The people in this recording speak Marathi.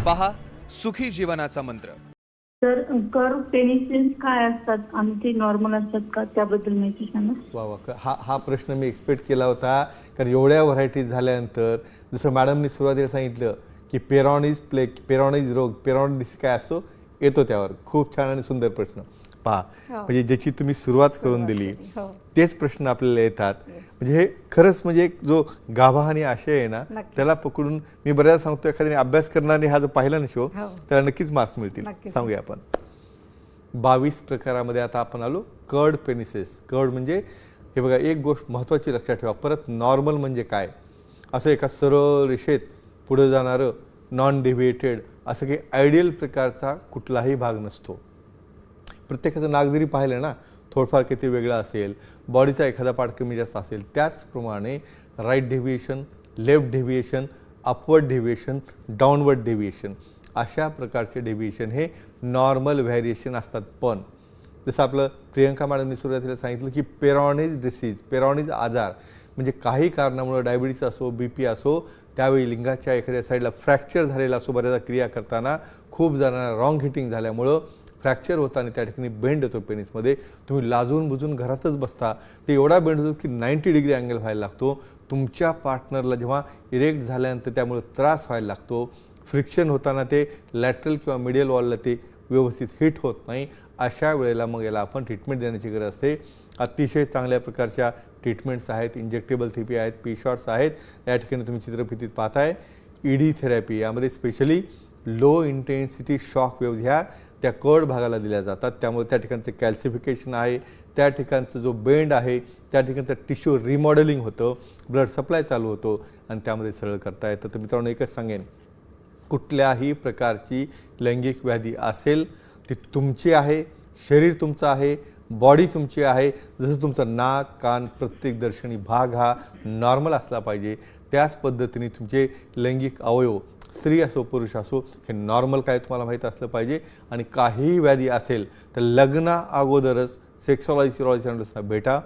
पहा सुखी जीवनाचा मंत्र। तर कर्व पेनिसिल्स काय असतात आणि ते नॉर्मल असतात का त्याबद्दल माहिती सांगा। वा वा हा प्रश्न मी एक्सपेक्ट केला होता, कारण एवढ्या व्हरायटीज झाल्यानंतर जसं मॅडमनी सुरुवातीला सांगितलं की पेरॉनिज रोग, पेरॉनिस काय असतो येतो त्यावर। खूप छान आणि सुंदर प्रश्न पहा, म्हणजे ज्याची तुम्ही सुरुवात करून दिली तेच प्रश्न आपल्याला येतात। म्हणजे हे खरंच म्हणजे एक जो गाभा आणि आशय आहे ना त्याला पकडून मी बऱ्याच सांगतो, एखाद्याने अभ्यास करणारे हा जर पाहिला ना शो त्याला नक्कीच मार्क्स मिळतील। सांगूया आपण 22 प्रकारामध्ये आता आपण आलो कर्ड पेनिसेस। कर्ड म्हणजे हे बघा, एक गोष्ट महत्त्वाची लक्षात ठेवा, परत नॉर्मल म्हणजे काय, असं एका सरळ रेषेत पुढे जाणारं नॉन डेव्हिएटेड असं काही आयडियल प्रकारचा कुठलाही भाग नसतो। प्रत्येकाचं नाक जरी पाहिलं ना थोडंफार किती वेगळा असेल, बॉडीचा एखादा पार्ट कमी जास्त असेल, त्याचप्रमाणे right deviation, left deviation, upward deviation, downward deviation अशा प्रकारचे डेव्हिएशन हे नॉर्मल व्हेरिएशन असतात। पण जसं आपलं प्रियंका मॅडमनी सुरुवातीला सांगितलं की पेरॉनिज डिसीज, पेरॉनिज आजार म्हणजे काही कारणामुळे डायबिटीज असो, BP असो, त्यावेळी लिंगाच्या एखाद्या साईडला फ्रॅक्चर झालेला असो, बऱ्याचदा क्रिया करताना खूप जणांना रॉंग हिटिंग झाल्यामुळं फ्रॅक्चर होताना त्या ठिकाणी बेंड येतो पेनिसमध्ये। तुम्ही लाजून बुजून घरातच बसता, ते एवढा बेंड होतो की 90 डिग्री अँगल व्हायला लागतो। तुमच्या पार्टनरला जेव्हा इरेक्ट झाल्यानंतर त्यामुळे त्रास व्हायला लागतो, फ्रिक्शन होताना ते लॅटरल किंवा मिडियल वॉलला ते व्यवस्थित हिट होत नाही। अशा वेळेला मग याला आपण ट्रीटमेंट देण्याची गरज असते। अतिशय चांगल्या प्रकारच्या ट्रीटमेंट्स आहेत, इंजेक्टेबल थेरपी आहेत, P-शॉट्स आहेत, या ठिकाणी तुम्ही चित्रफितीत पाहताय। ED थेरपी, यामध्ये specially low intensity shock waves ह्या त्या कर्ड भागाला दिल्या जातात, त्यामुळे त्या ठिकाणचं कॅल्सिफिकेशन आहे, त्या ठिकाणचं जो बेंड आहे त्या ठिकाणचं टिश्यू रिमॉडेलिंग होतं, ब्लड सप्लाय चालू होतो आणि त्यामध्ये सरळ करता येतं। तर मित्रांनो एकच सांगेन, कुठल्याही प्रकारची लैंगिक व्याधी असेल ती तुमची आहे, शरीर तुमचं आहे, बॉडी तुमची आहे। जसं तुमचं नाक, कान, प्रत्येक दर्शनी भाग हा नॉर्मल असला पाहिजे, त्याच पद्धतीने तुमचे लैंगिक अवयव स्त्री असो पुरुष असो हे नॉर्मल काय तुम्हाला माहीत असलं पाहिजे। आणि काहीही व्याधी असेल तर लग्ना अगोदरच सेक्सॉलॉजी सेंटर्सना भेटा।